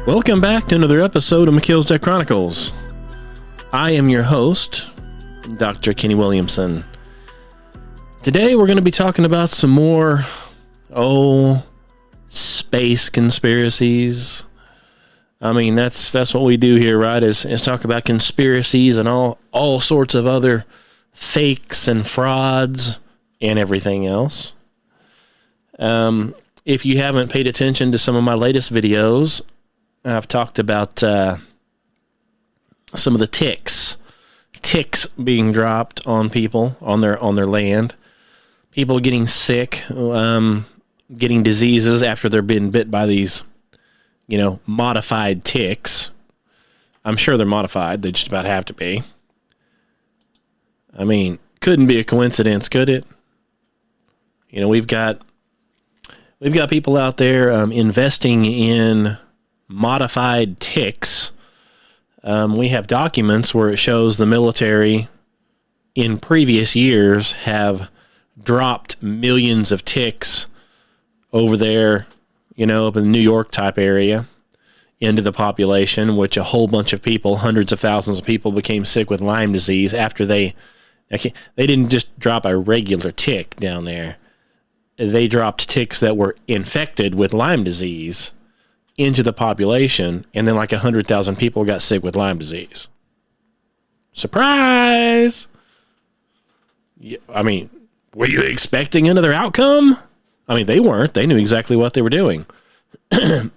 Welcome back to another episode of Melchizedek Chronicles. I am your host, Dr. Kenny Williamson. Today we're going to be talking about some more, space conspiracies. I mean, that's what we do here, right? Is talk about conspiracies and all sorts of other fakes and frauds and everything else. If you haven't paid attention to some of my latest videos, I've talked about some of the ticks being dropped on people on their land, people getting sick, getting diseases after they're being bit by these, modified ticks. I'm sure they're modified. They just about have to be. I mean, couldn't be a coincidence, could it? We've got people out there investing in modified ticks. We have documents where it shows the military in previous years have dropped millions of ticks over there, up in the New York type area into the population, which a whole bunch of people, hundreds of thousands of people became sick with Lyme disease after they didn't just drop a regular tick down there. They dropped ticks that were infected with Lyme disease into the population, and then 100,000 people got sick with Lyme disease. Surprise! I mean, were you expecting another outcome? I mean, they weren't. They knew exactly what they were doing.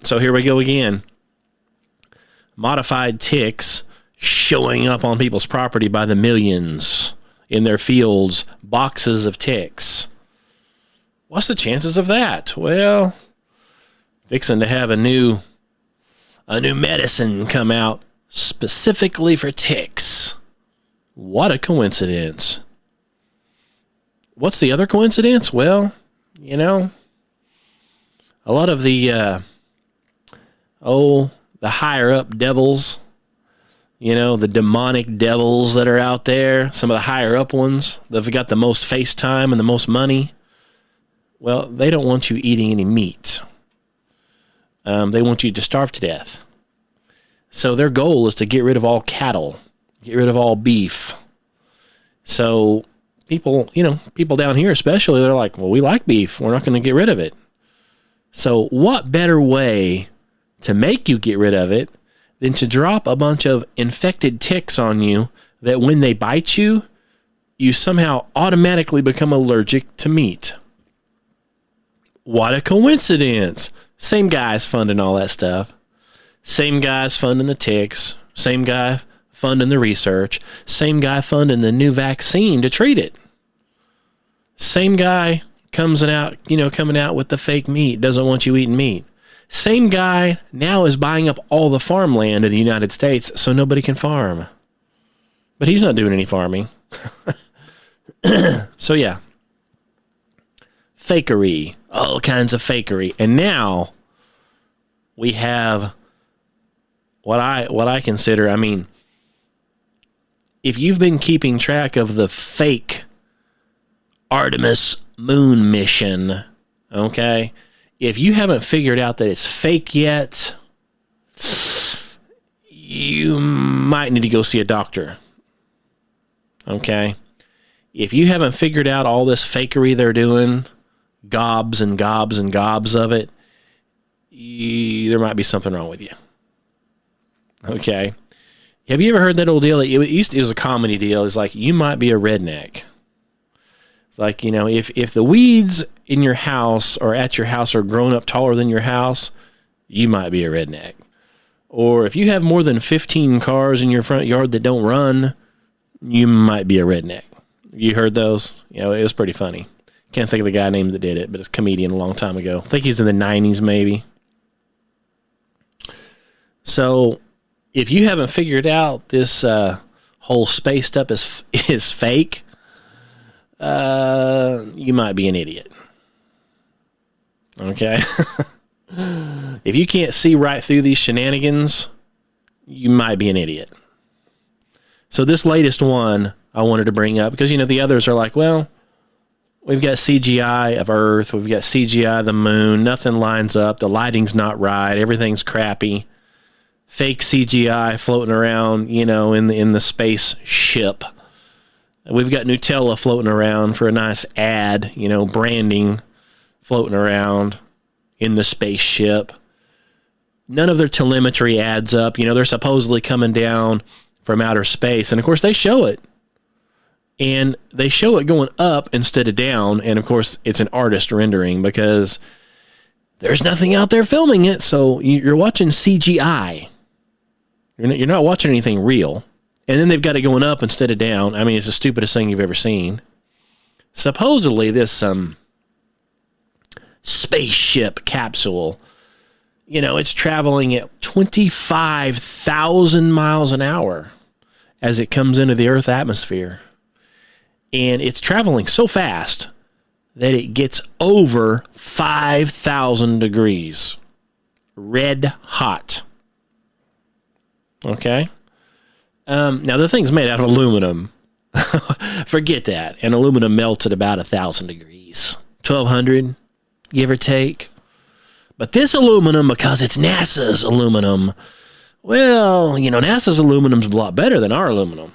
So here we go again. Modified ticks showing up on people's property by the millions in their fields, boxes of ticks. What's the chances of that? Well, fixing to have a new medicine come out specifically for ticks. What a coincidence. What's the other coincidence? Well, a lot of the higher up devils, the demonic devils that are out there, some of the higher up ones that have got the most face time and the most money. Well, they don't want you eating any meat. They want you to starve to death. So their goal is to get rid of all cattle, get rid of all beef. So people down here especially, they're like, well, we like beef. We're not going to get rid of it. So what better way to make you get rid of it than to drop a bunch of infected ticks on you that when they bite you, you somehow automatically become allergic to meat. What a coincidence. Same guys funding all that stuff. Same guys funding the ticks. Same guy funding the research. Same guy funding the new vaccine to treat it. Same guy coming out with the fake meat, doesn't want you eating meat. Same guy now is buying up all the farmland in the United States so nobody can farm. But he's not doing any farming. So yeah. Fakery. All kinds of fakery. And now we have what I consider, if you've been keeping track of the fake Artemis moon mission, okay? If you haven't figured out that it's fake yet, you might need to go see a doctor. Okay? If you haven't figured out all this fakery they're doing, gobs and gobs and gobs of it, there might be something wrong with you. Okay. Have you ever heard that old deal? It was a comedy deal. It's like, you might be a redneck. It's like, if the weeds in your house or at your house are grown up taller than your house, you might be a redneck. Or if you have more than 15 cars in your front yard that don't run, you might be a redneck. You heard those? It was pretty funny. Can't think of the guy name that did it, but it's a comedian a long time ago. I think he's in the 90s maybe. So if you haven't figured out this whole space stuff is fake, you might be an idiot. Okay? If you can't see right through these shenanigans, you might be an idiot. So this latest one I wanted to bring up, because, the others are like, well, we've got CGI of Earth, we've got CGI of the moon, nothing lines up, the lighting's not right, everything's crappy. fake CGI floating around, in the space ship. We've got Nutella floating around for a nice ad, branding floating around in the spaceship. None of their telemetry adds up. They're supposedly coming down from outer space. And, of course, they show it. And they show it going up instead of down. And, of course, it's an artist rendering because there's nothing out there filming it. So you're watching CGI. You're not watching anything real. And then they've got it going up instead of down. I mean, it's the stupidest thing you've ever seen. Supposedly, this spaceship capsule, it's traveling at 25,000 miles an hour as it comes into the Earth atmosphere. And it's traveling so fast that it gets over 5,000 degrees. Red hot. Okay? Now, the thing's made out of aluminum. Forget that. And aluminum melts at about 1,000 degrees. 1,200, give or take. But this aluminum, because it's NASA's aluminum, well, NASA's aluminum's a lot better than our aluminum.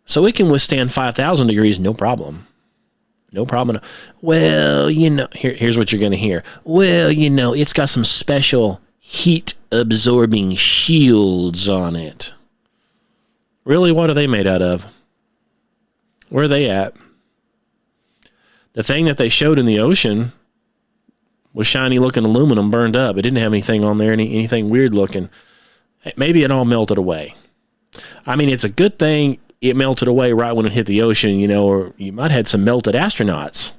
So it can withstand 5,000 degrees, no problem. No problem. Well, here's what you're going to hear. Well, it's got some special heat-absorbing shields on it. Really, what are they made out of? Where are they at? The thing that they showed in the ocean was shiny-looking aluminum burned up. It didn't have anything on there, anything weird-looking. Maybe it all melted away. I mean, it's a good thing it melted away right when it hit the ocean, or you might have had some melted astronauts.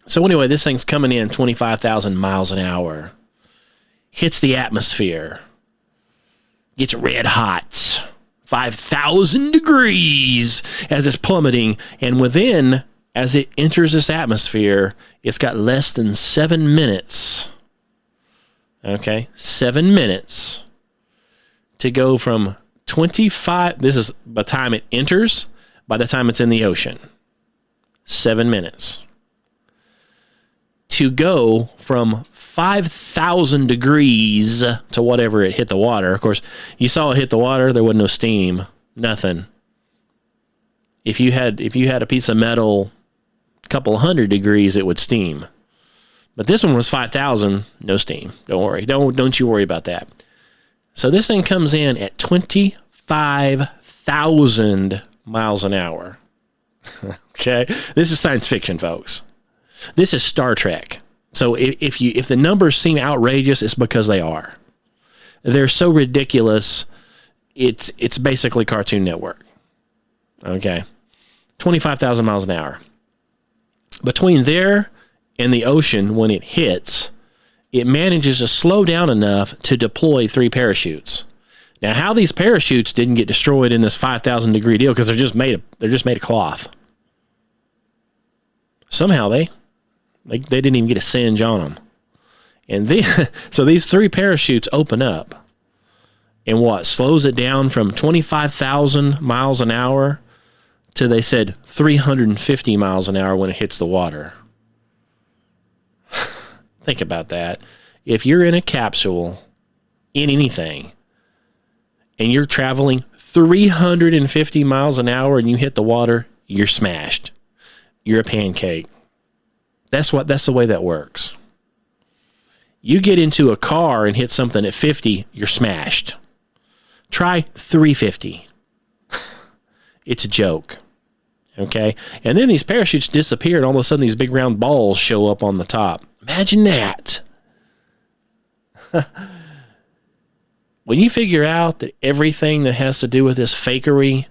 So anyway, this thing's coming in 25,000 miles an hour. Hits the atmosphere. Gets red hot. 5,000 degrees as it's plummeting. And as it enters this atmosphere, it's got less than 7 minutes. Okay? 7 minutes to go from 25, this is by the time it enters, by the time it's in the ocean. 7 minutes. To go from 5,000 degrees to whatever it hit the water. Of course, you saw it hit the water, there wasn't no steam, nothing. If you had a piece of metal a couple hundred degrees, it would steam. But this one was 5,000, no steam. Don't worry. Don't you worry about that. So this thing comes in at 25,000 miles an hour. Okay? This is science fiction, folks. This is Star Trek. So if the numbers seem outrageous, it's because they are. They're so ridiculous, it's basically Cartoon Network. Okay? 25,000 miles an hour. Between there and the ocean, when it hits, it manages to slow down enough to deploy 3 parachutes. Now, how these parachutes didn't get destroyed in this 5,000 degree deal, because they're just made of cloth. Somehow they didn't even get a singe on them. And then, so these 3 parachutes open up, and slows it down from 25,000 miles an hour to, they said, 350 miles an hour when it hits the water. Think about that. If you're in a capsule, in anything, and you're traveling 350 miles an hour and you hit the water, you're smashed. You're a pancake. That's the way that works. You get into a car and hit something at 50, you're smashed. Try 350. It's a joke. Okay? And then these parachutes disappear, and all of a sudden these big round balls show up on the top. Imagine that. When you figure out that everything that has to do with this fakery,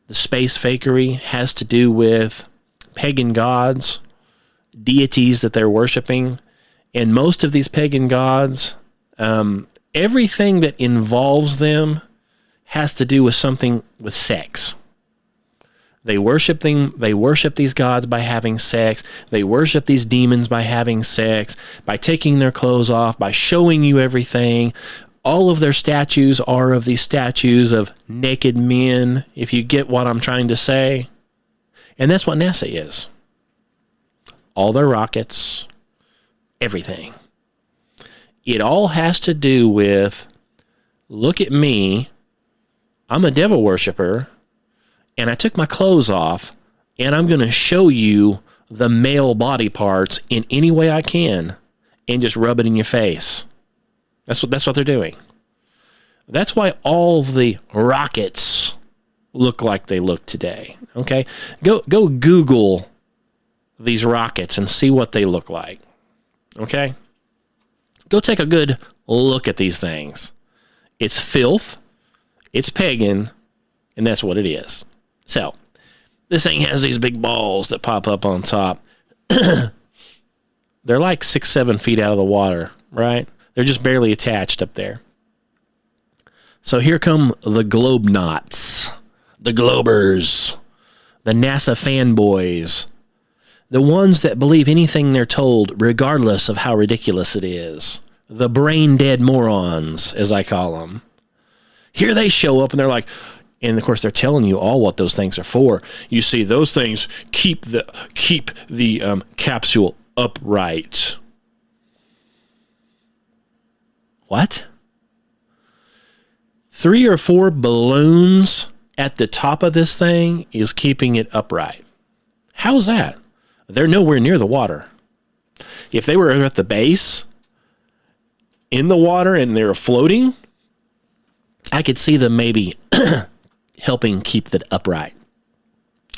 the space fakery, has to do with pagan gods, deities that they're worshiping, and most of these pagan gods, everything that involves them has to do with something with sex. They worship these gods by having sex. They worship these demons by having sex, by taking their clothes off, by showing you everything. All of their statues are of these statues of naked men, if you get what I'm trying to say. And that's what NASA is. All their rockets, everything. It all has to do with look at me. I'm a devil worshiper, and I took my clothes off, and I'm going to show you the male body parts in any way I can and just rub it in your face. That's what they're doing. That's why all the rockets look like they look today. Okay? Go Google these rockets and see what they look like. Okay? Go take a good look at these things. It's filth, it's pagan, and that's what it is. So, this thing has these big balls that pop up on top. They're like 6-7 feet out of the water, right? They're just barely attached up there. So here come the globe knots, the globers, the NASA fanboys, the ones that believe anything they're told, regardless of how ridiculous it is. The brain-dead morons, as I call them. Here they show up, and they're like, and of course they're telling you all what those things are for. You see, those things keep the capsule upright. What? 3 or 4 balloons at the top of this thing is keeping it upright. How's that? They're nowhere near the water. If they were at the base, in the water, and they're floating, I could see them maybe helping keep that upright.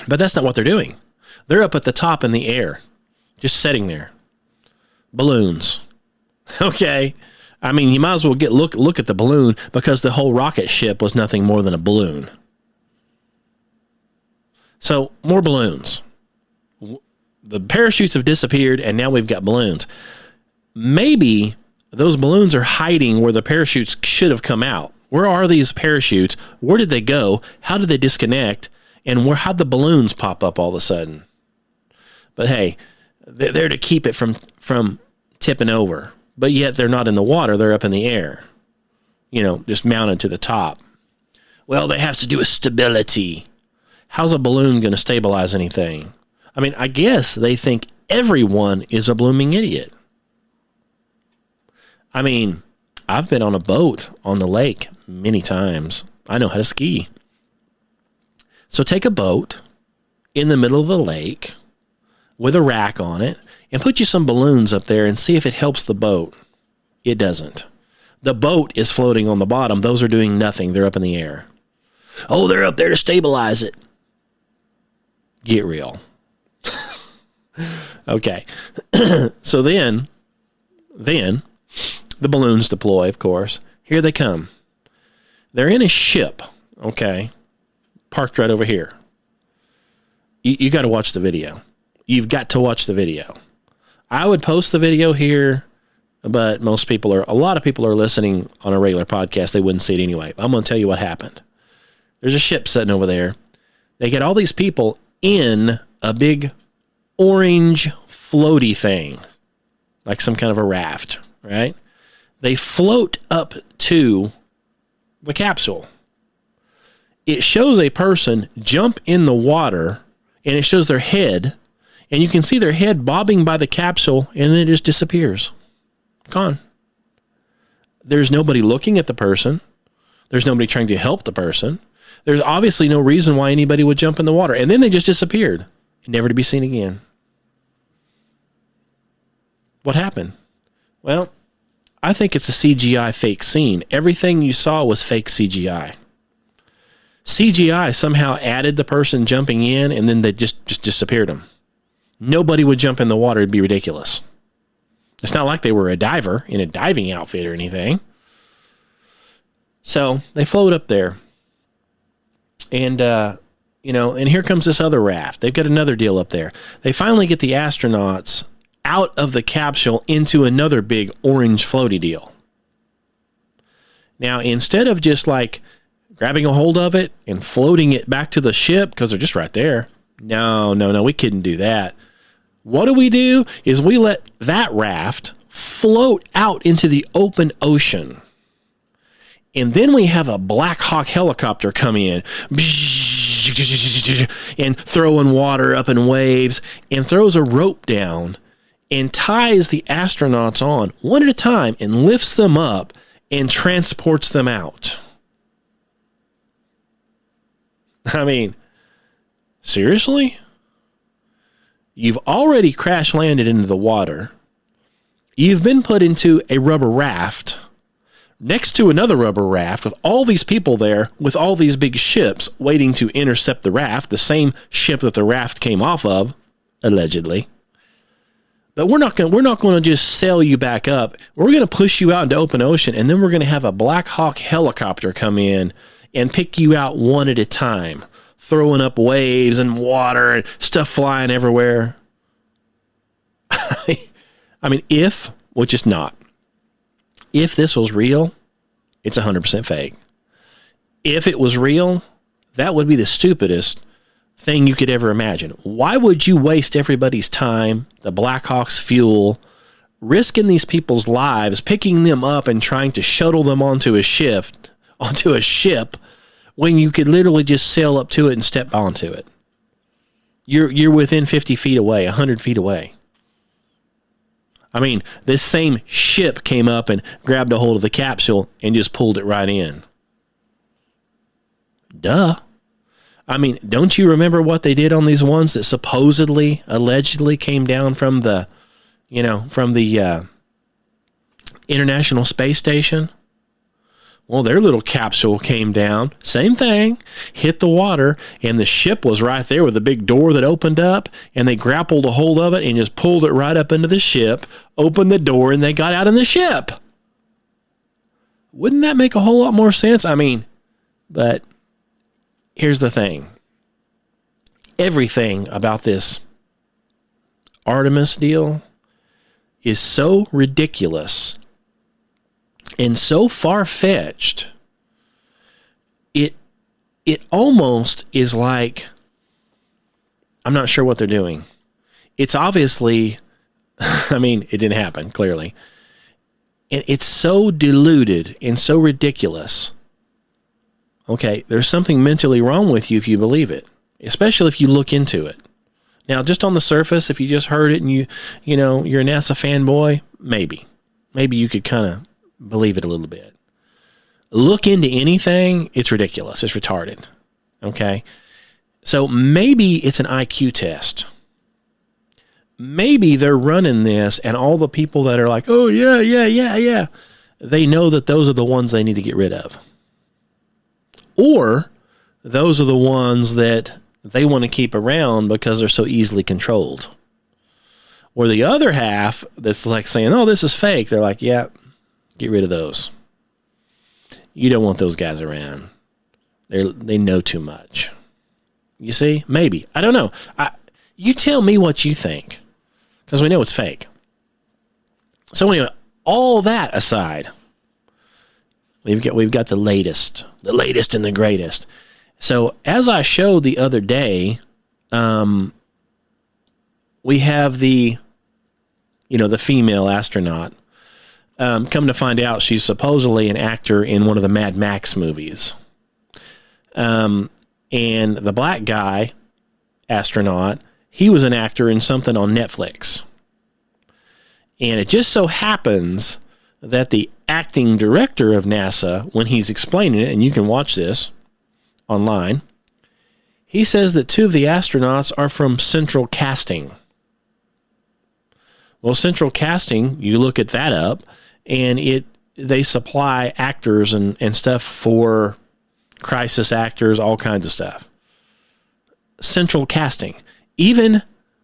But that's not what they're doing. They're up at the top in the air, just sitting there. Balloons. Okay? I mean, you might as well look at the balloon, because the whole rocket ship was nothing more than a balloon. So, more balloons. The parachutes have disappeared, and now we've got balloons. Maybe those balloons are hiding where the parachutes should have come out. Where are these parachutes? Where did they go? How did they disconnect? And how'd the balloons pop up all of a sudden? But hey, they're there to keep it from tipping over. But yet they're not in the water. They're up in the air. Just mounted to the top. Well, they have to do with stability. How's a balloon going to stabilize anything? I mean, I guess they think everyone is a blooming idiot. I mean, I've been on a boat on the lake many times. I know how to ski. So take a boat in the middle of the lake with a rack on it and put you some balloons up there and see if it helps the boat. It doesn't. The boat is floating on the bottom. Those are doing nothing. They're up in the air. Oh, they're up there to stabilize it. Get real. Okay. So then the balloons deploy, of course. Here they come. They're in a ship, okay, parked right over here. You got to watch the video. You've got to watch the video. I would post the video here, but a lot of people are listening on a regular podcast. They wouldn't see it anyway. I'm going to tell you what happened. There's a ship sitting over there. They get all these people in a big orange floaty thing, like some kind of a raft, right? They float up to the capsule. It shows a person jump in the water, and it shows their head, and you can see their head bobbing by the capsule, and then it just disappears. Gone. There's nobody looking at the person. There's nobody trying to help the person. There's obviously no reason why anybody would jump in the water. And then they just disappeared, never to be seen again. What happened? Well, I think it's a CGI fake scene. Everything you saw was fake CGI. CGI somehow added the person jumping in, and then they just disappeared them. Nobody would jump in the water. It'd be ridiculous. It's not like they were a diver in a diving outfit or anything. So they float up there. And, and here comes this other raft. They've got another deal up there. They finally get the astronauts out of the capsule into another big orange floaty deal. Now, instead of just like grabbing a hold of it and floating it back to the ship, because they're just right there. No, we couldn't do that. What do? Is we let that raft float out into the open ocean. And then we have a Black Hawk helicopter come in and throwing water up in waves and throws a rope down and ties the astronauts on one at a time and lifts them up and transports them out. I mean, seriously? You've already crash landed into the water. You've been put into a rubber raft next to another rubber raft with all these people there with all these big ships waiting to intercept the raft, the same ship that the raft came off of, allegedly. But we're not going to just sail you back up. We're going to push you out into open ocean, and then we're going to have a Black Hawk helicopter come in and pick you out one at a time, throwing up waves and water and stuff flying everywhere. I mean, which is not, if this was real, it's 100% fake. If it was real, that would be the stupidest thing you could ever imagine. Why would you waste everybody's time, the Blackhawks' fuel, risking these people's lives, picking them up and trying to shuttle them onto a ship, when you could literally just sail up to it and step onto it? You're within 50 feet away, 100 feet away. I mean, this same ship came up and grabbed a hold of the capsule and just pulled it right in. Duh. I mean, don't you remember what they did on these ones that supposedly, allegedly came down from the International Space Station? Well, their little capsule came down, same thing, hit the water, and the ship was right there with a big door that opened up, and they grappled a hold of it and just pulled it right up into the ship, opened the door, and they got out in the ship. Wouldn't that make a whole lot more sense? I mean, but here's the thing. Everything about this Artemis deal is so ridiculous and so far-fetched, it almost is like, I'm not sure what they're doing. It's obviously, I mean, it didn't happen, clearly. And it's so diluted and so ridiculous. Okay, there's something mentally wrong with you if you believe it, especially if you look into it. Now, just on the surface, if you just heard it and you're a NASA fanboy, maybe you could kind of believe it a little bit. Look into anything, it's ridiculous. It's retarded. Okay? So maybe it's an IQ test. Maybe they're running this and all the people that are like, oh, yeah, they know that those are the ones they need to get rid of. Or those are the ones that they want to keep around because they're so easily controlled. Or the other half that's like saying, oh, this is fake. They're like, yeah, get rid of those. You don't want those guys around. They know too much. You see? Maybe. I don't know. You tell me what you think, because we know it's fake. So anyway, all that aside, we've got the latest and the greatest. So as I showed the other day, we have the female astronaut. Come to find out, she's supposedly an actor in one of the Mad Max movies. And the black guy, astronaut, he was an actor in something on Netflix. And it just so happens that the acting director of NASA, when he's explaining it, and you can watch this online, he says that 2 of the astronauts are from Central Casting. Well, Central Casting, you look at that up, and they supply actors and stuff for crisis actors, all kinds of stuff. Central Casting. Even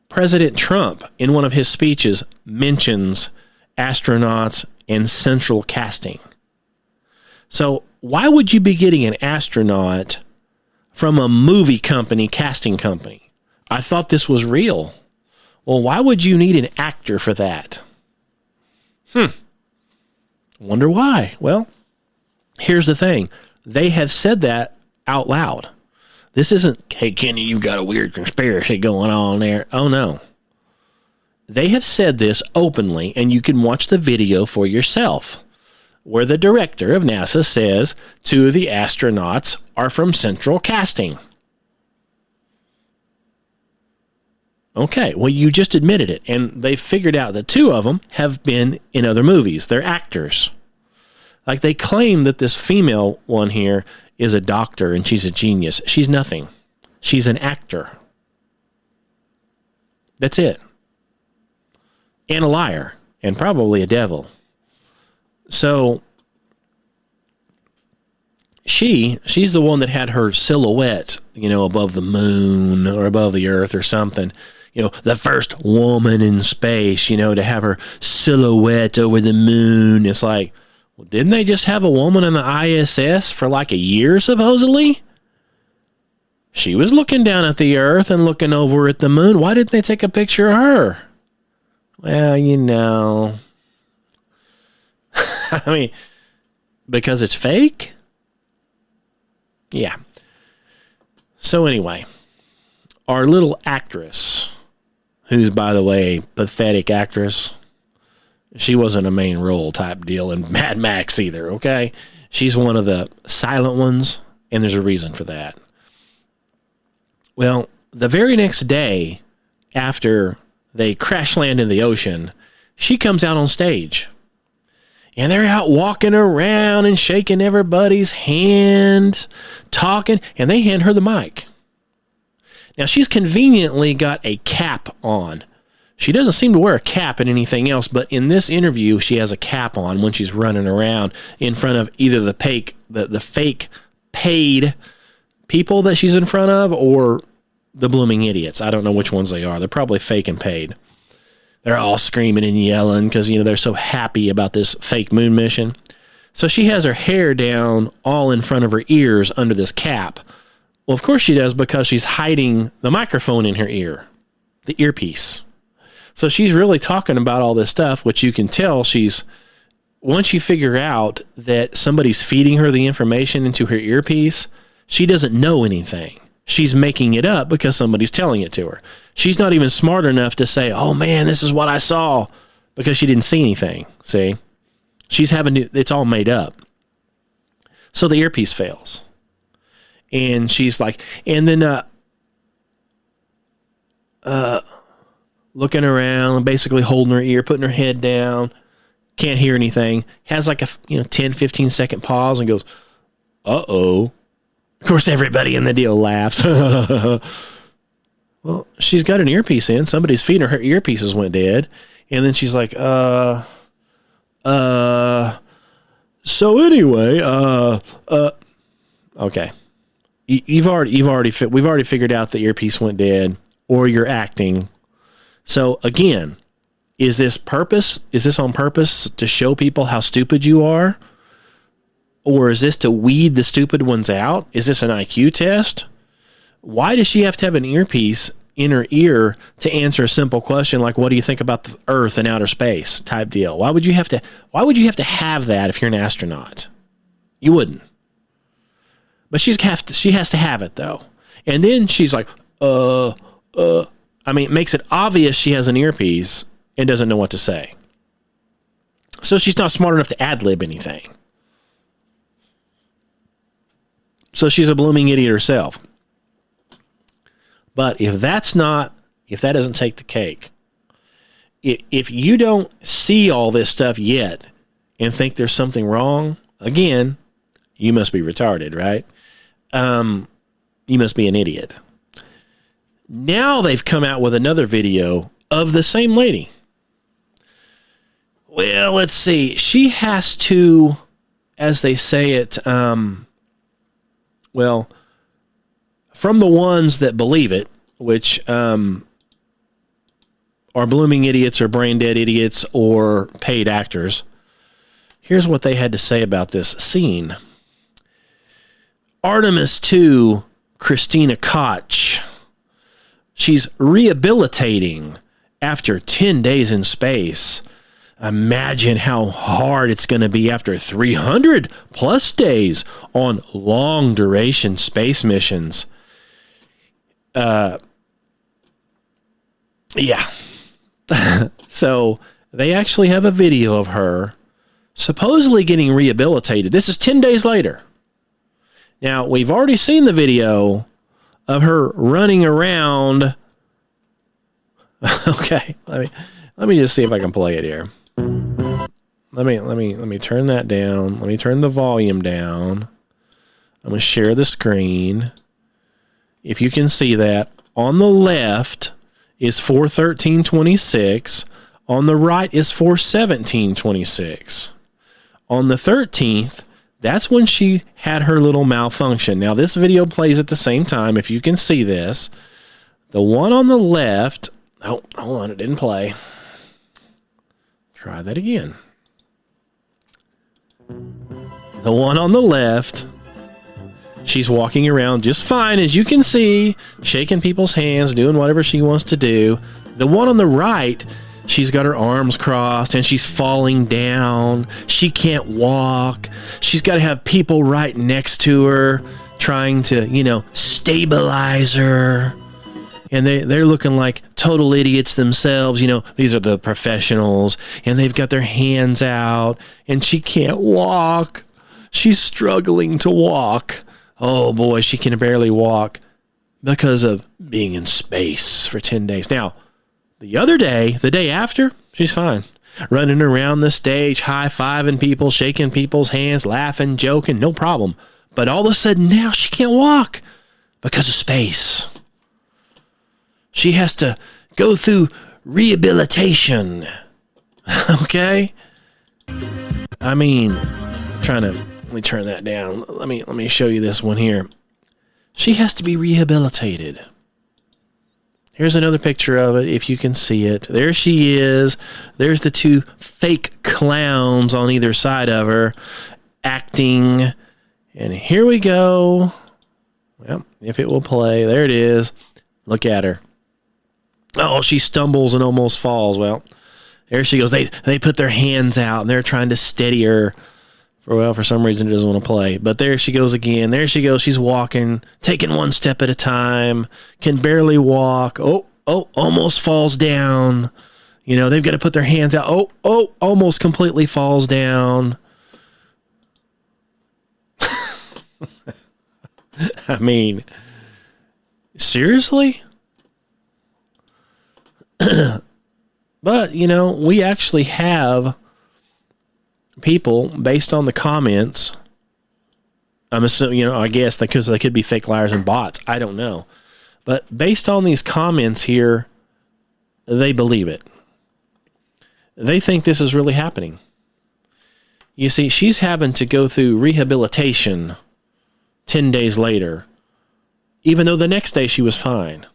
President Trump, in one of his speeches, mentions astronauts and Central Casting. So why would you be getting an astronaut from a movie company, casting company? I thought this was real. Well, why would you need an actor for that? Wonder why. Well, here's the thing. They have said that out loud. This isn't, hey, Kenny, you've got a weird conspiracy going on there. Oh, no. They have said this openly, and you can watch the video for yourself, where the director of NASA says 2 of the astronauts are from Central Casting. Okay, well, you just admitted it, and they figured out that 2 of them have been in other movies. They're actors. Like, they claim that this female one here is a doctor and she's a genius. She's nothing. She's an actor. That's it. And a liar. And probably a devil. So, she's the one that had her silhouette, above the moon or above the earth or something. The first woman in space, to have her silhouette over the moon. It's like, well, didn't they just have a woman in the ISS for like a year, supposedly? She was looking down at the earth and looking over at the moon. Why didn't they take a picture of her? Well, I mean, because it's fake? Yeah. So anyway, our little actress, who's, by the way, pathetic actress, she wasn't a main role type deal in Mad Max either, okay? She's one of the silent ones, and there's a reason for that. Well, the very next day, after they crash land in the ocean, she comes out on stage. And they're out walking around and shaking everybody's hand, talking, and they hand her the mic. Now, she's conveniently got a cap on. She doesn't seem to wear a cap in anything else, but in this interview, she has a cap on when she's running around in front of either the fake paid people that she's in front of or the blooming idiots. I don't know which ones they are. They're probably fake and paid. They're all screaming and yelling because, they're so happy about this fake moon mission. So she has her hair down all in front of her ears under this cap. Well, of course she does, because she's hiding the microphone in her ear, the earpiece. So she's really talking about all this stuff, which you can tell once you figure out that somebody's feeding her the information into her earpiece, she doesn't know anything. She's making it up because somebody's telling it to her. She's not even smart enough to say, oh man, this is what I saw, because she didn't see anything. See? It's all made up. So the earpiece fails. And she's like, and then looking around, basically holding her ear, putting her head down, can't hear anything, has like a 10, 15 second pause and goes, uh-oh. Of course, everybody in the deal laughs. Well, she's got an earpiece in. Somebody's feeding her. Her earpieces went dead. And then she's like, so anyway, okay. We've already figured out the earpiece went dead, or you're acting. So again, is this purpose? Is this on purpose to show people how stupid you are? Or is this to weed the stupid ones out? Is this an IQ test? Why does she have to have an earpiece in her ear to answer a simple question like, what do you think about the Earth and outer space type deal? Why would you have to have that if you're an astronaut? You wouldn't. But she has to have it though. And then she's like, it makes it obvious she has an earpiece and doesn't know what to say. So she's not smart enough to ad-lib anything. So she's a blooming idiot herself. But if that doesn't take the cake, if you don't see all this stuff yet and think there's something wrong, again, you must be retarded, right? You must be an idiot. Now they've come out with another video of the same lady. Well, let's see. She has to, as they say it, well, from the ones that believe it, which are blooming idiots or brain dead idiots or paid actors, here's what they had to say about this scene. Artemis 2, Christina Koch. She's rehabilitating after 10 days in space. Imagine how hard it's going to be after 300 plus days on long duration space missions. Yeah. So they actually have a video of her supposedly getting rehabilitated. This is 10 days later. Now, we've already seen the video of her running around. Okay, let me just see if I can play it here. let me turn that down. Let me turn the volume down. I'm going to share the screen. If you can see that, on the left is 4/13/26. On the right is 4/17/26. On the 13th, that's when she had her little malfunction. Now, this video plays at the same time, if you can see this. The one on the left, oh, hold on, it didn't play. Try that again. The one on the left, she's walking around just fine, as you can see, shaking people's hands, doing whatever she wants to do. The one on the right, she's got her arms crossed and she's falling down. She can't walk. She's got to have people right next to her trying to, stabilize her. And they're looking like total idiots themselves. These are the professionals, and they've got their hands out, and she can't walk. She's struggling to walk. Oh boy, she can barely walk because of being in space for 10 days. Now, the other day, the day after, she's fine. Running around the stage, high-fiving people, shaking people's hands, laughing, joking, no problem. But all of a sudden now she can't walk because of space. She has to go through rehabilitation. Okay? Let me turn that down. Let me show you this one here. She has to be rehabilitated. Here's another picture of it, if you can see it. There she is. There's the two fake clowns on either side of her acting. And here we go. Well, if it will play, there it is. Look at her. Oh, she stumbles and almost falls. Well, there she goes. They put their hands out and they're trying to steady her. For some reason it doesn't want to play. But there she goes again. There she goes. She's walking, taking one step at a time, can barely walk. Oh, almost falls down. They've got to put their hands out. Oh, almost completely falls down. I mean, seriously? But, we actually have people, based on the comments, I'm assuming, I guess because they could be fake liars and bots. I don't know. But based on these comments here, they believe it. They think this is really happening. You see, she's having to go through rehabilitation 10 days later, even though the next day she was fine.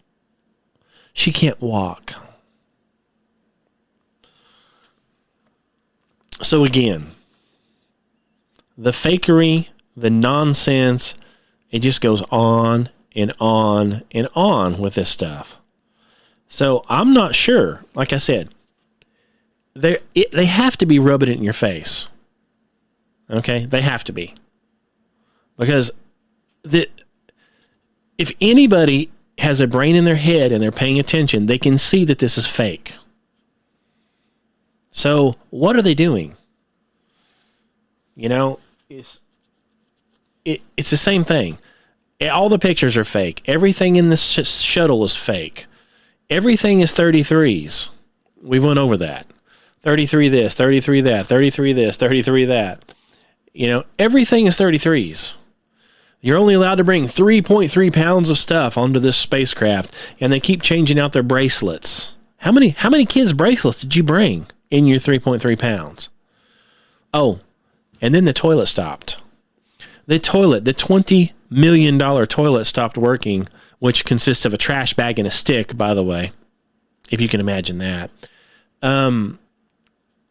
She can't walk. So again, the fakery, the nonsense, it just goes on and on and on with this stuff. So I'm not sure. Like I said, they have to be rubbing it in your face. Okay? They have to be. Because if anybody has a brain in their head and they're paying attention, they can see that this is fake. So what are they doing? It's the same thing. All the pictures are fake. Everything in this shuttle is fake. Everything is 33s. We went over that. 33 this, 33 that, 33 this, 33 that. Everything is 33s. You're only allowed to bring 3.3 pounds of stuff onto this spacecraft, and they keep changing out their bracelets. How many kids' bracelets did you bring in your 3.3 pounds? Oh, and then the toilet stopped. The $20 million toilet stopped working, which consists of a trash bag and a stick, by the way, if you can imagine that.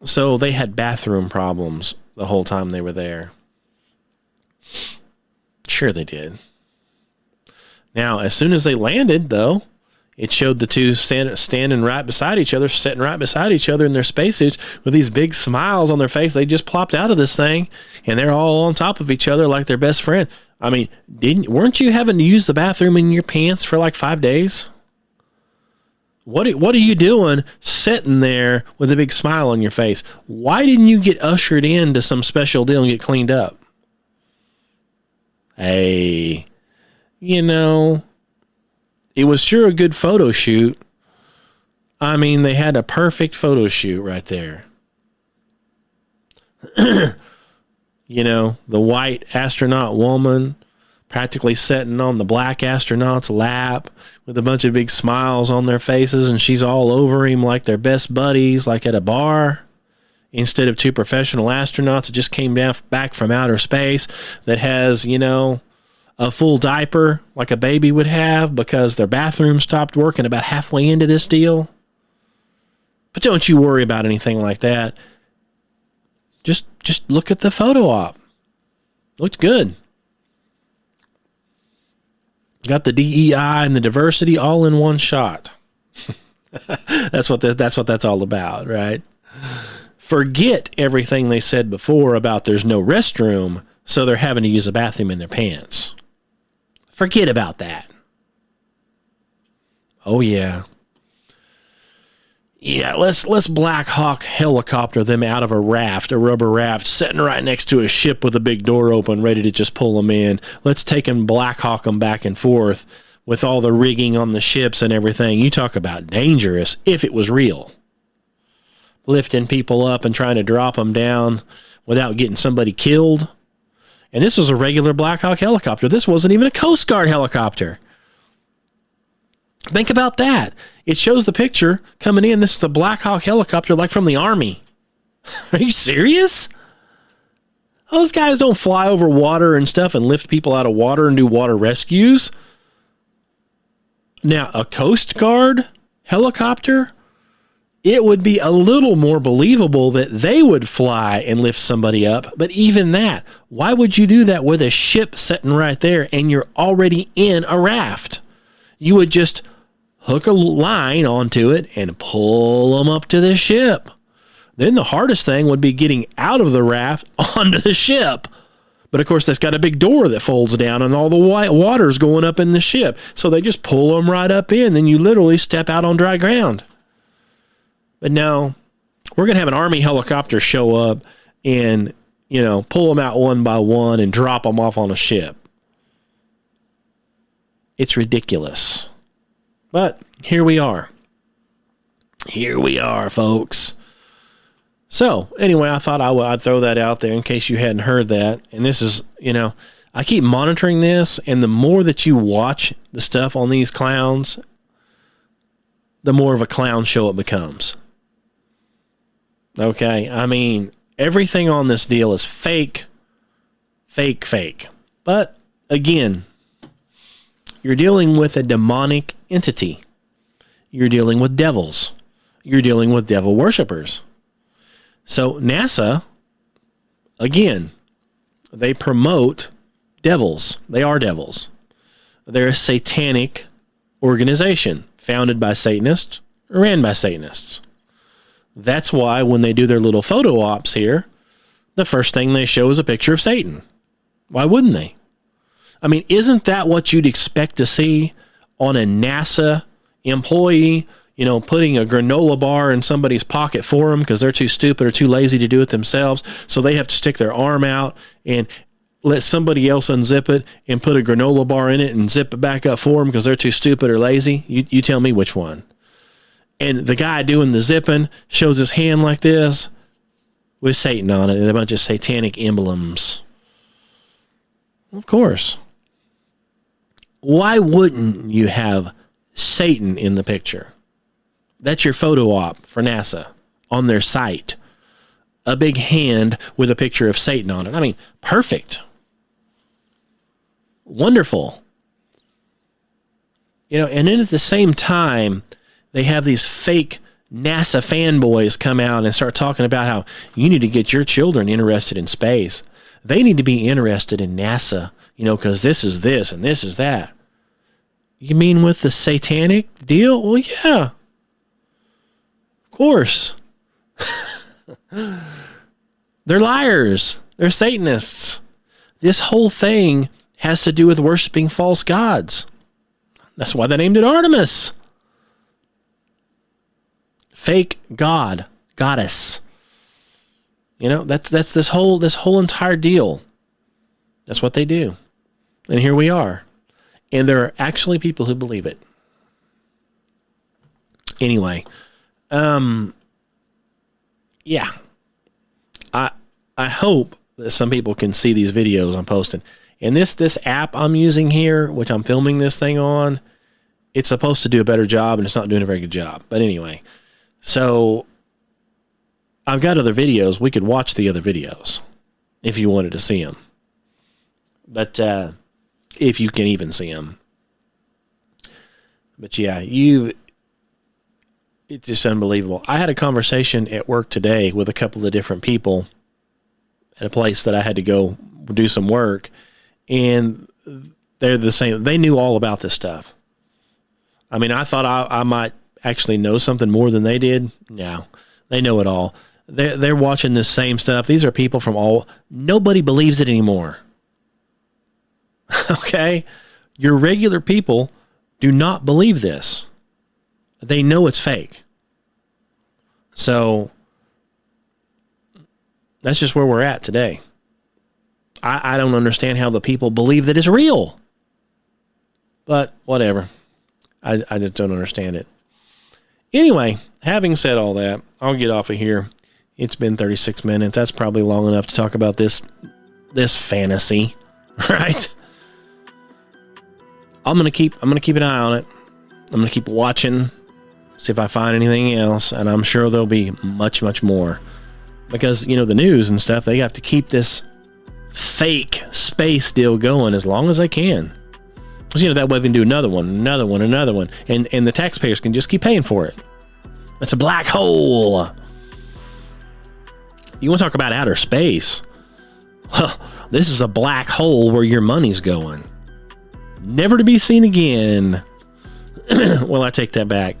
So they had bathroom problems the whole time they were there. Sure they did. Now, as soon as they landed, though, it showed the two standing right beside each other, sitting right beside each other in their spacesuits with these big smiles on their face. They just plopped out of this thing, and they're all on top of each other like they're best friends. I mean, weren't you having to use the bathroom in your pants for like 5 days? What are you doing sitting there with a big smile on your face? Why didn't you get ushered into some special deal and get cleaned up? Hey, it was sure a good photo shoot. I mean, they had a perfect photo shoot right there. You know, the white astronaut woman practically sitting on the black astronaut's lap with a bunch of big smiles on their faces, and she's all over him like they're best buddies, like at a bar, instead of two professional astronauts that just came back from outer space that has, you know, a full diaper like a baby would have because their bathroom stopped working about halfway into this deal. But don't you worry about anything like that. Just look at the photo op. Looks good. Got the DEI and the diversity all in one shot. That's what that's all about, right? Forget everything they said before about there's no restroom, so they're having to use a bathroom in their pants. Forget about that. Oh yeah. Yeah, let's Black Hawk helicopter them out of a raft, a rubber raft, sitting right next to a ship with a big door open, ready to just pull them in. Let's take and Black Hawk them back and forth with all the rigging on the ships and everything. You talk about dangerous if it was real. Lifting people up and trying to drop them down without getting somebody killed. And this was a regular Black Hawk helicopter. This wasn't even a Coast Guard helicopter. Think about that. It shows the picture coming in. This is the Black Hawk helicopter like from the Army. Are you serious? Those guys don't fly over water and stuff and lift people out of water and do water rescues. Now, a Coast Guard helicopter, it would be a little more believable that they would fly and lift somebody up. But even that, why would you do that with a ship sitting right there and you're already in a raft? You would just hook a line onto it and pull them up to the ship. Then the hardest thing would be getting out of the raft onto the ship. But of course, that's got a big door that folds down and all the white water's going up in the ship. So they just pull them right up in. Then you literally step out on dry ground. But no, we're going to have an Army helicopter show up and, you know, pull them out one by one and drop them off on a ship. It's ridiculous. But here we are. Here we are, folks. So, anyway, I thought I'd throw that out there in case you hadn't heard that. And this is, you know, I keep monitoring this, and the more that you watch the stuff on these clowns, the more of a clown show it becomes. Okay? I mean, everything on this deal is fake, fake, fake. But, again, you're dealing with a demonic entity. You're dealing with devils. You're dealing with devil worshipers. So NASA, again, they promote devils. They are devils. They're a satanic organization founded by Satanists, ran by Satanists. That's why when they do their little photo ops here, the first thing they show is a picture of Satan. Why wouldn't they? I mean, isn't that what you'd expect to see on a NASA employee, you know, putting a granola bar in somebody's pocket for them because they're too stupid or too lazy to do it themselves, so they have to stick their arm out and let somebody else unzip it and put a granola bar in it and zip it back up for them because they're too stupid or lazy? You tell me which one. And the guy doing the zipping shows his hand like this with Satan on it and a bunch of satanic emblems. Of course. Why wouldn't you have Satan in the picture? That's your photo op for NASA on their site. A big hand with a picture of Satan on it. I mean, perfect. Wonderful. You know, and then at the same time, they have these fake NASA fanboys come out and start talking about how you need to get your children interested in space. They need to be interested in NASA, you know, because this is this and this is that. You mean with the satanic deal? Well, yeah. Of course. They're liars. They're Satanists. This whole thing has to do with worshiping false gods. That's why they named it Artemis. Fake god, goddess. You know, that's this whole entire deal. That's what they do. And here we are. And there are actually people who believe it. Anyway, yeah. I hope that some people can see these videos I'm posting. And this app I'm using here, which I'm filming this thing on, it's supposed to do a better job, and it's not doing a very good job. But anyway, so I've got other videos. We could watch the other videos if you wanted to see them. But if you can even see them. But yeah, it's just unbelievable. I had a conversation at work today with a couple of different people at a place that I had to go do some work, and they're the same. They knew all about this stuff. I mean, I thought I might actually know something more than they did. No, they know it all. They're watching this same stuff. These are people from all. Nobody believes it anymore. Okay? Your regular people do not believe this. They know it's fake. So that's just where we're at today. I don't understand how the people believe that it's real. But whatever. I just don't understand it. Anyway, having said all that, I'll get off of here. It's been 36 minutes. That's probably long enough to talk about this fantasy, right? I'm gonna keep an eye on it. I'm gonna keep watching, see if I find anything else, and I'm sure there'll be much, much more. Because, you know, the news and stuff, they have to keep this fake space deal going as long as they can. Because, you know, that way they can do another one, and the taxpayers can just keep paying for it. It's a black hole. You want to talk about outer space? Well, this is a black hole where your money's going. Never to be seen again. Well, I take that back.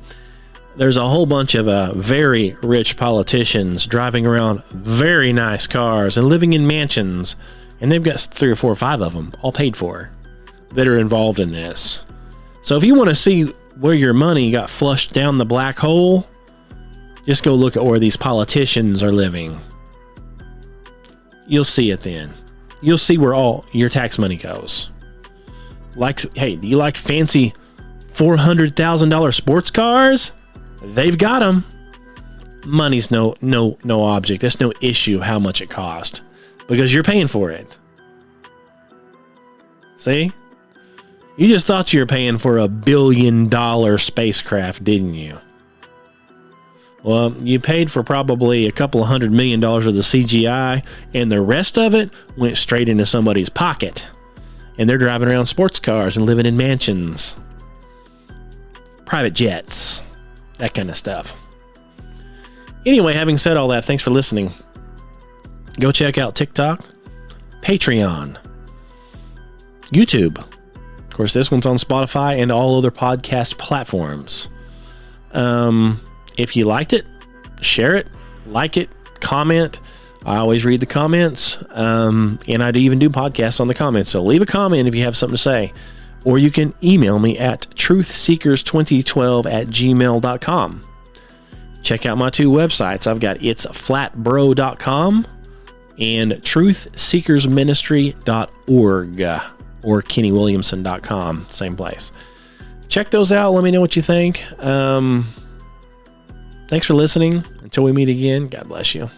There's a whole bunch of very rich politicians driving around very nice cars and living in mansions, and they've got 3 or 4 or 5 of them, all paid for, that are involved in this. So if you want to see where your money got flushed down the black hole, just go look at where these politicians are living. You'll see it then. You'll see where all your tax money goes. Hey, do you like fancy $400,000 sports cars? They've got them. Money's no object. That's no issue how much it cost, because you're paying for it. See? You just thought you were paying for $1 billion spacecraft, didn't you? Well, you paid for probably a couple of $100 million of the CGI, and the rest of it went straight into somebody's pocket. And they're driving around sports cars and living in mansions, private jets, that kind of stuff. Anyway, having said all that, thanks for listening. Go check out TikTok, Patreon, YouTube. Of course, this one's on Spotify and all other podcast platforms. If you liked it, share it, like it, comment. I always read the comments, and I even do podcasts on the comments. So leave a comment if you have something to say. Or you can email me at truthseekers2012@gmail.com. Check out my 2 websites. I've got itsflatbro.com and truthseekersministry.org, or kennywilliamson.com, same place. Check those out. Let me know what you think. Thanks for listening. Until we meet again, God bless you.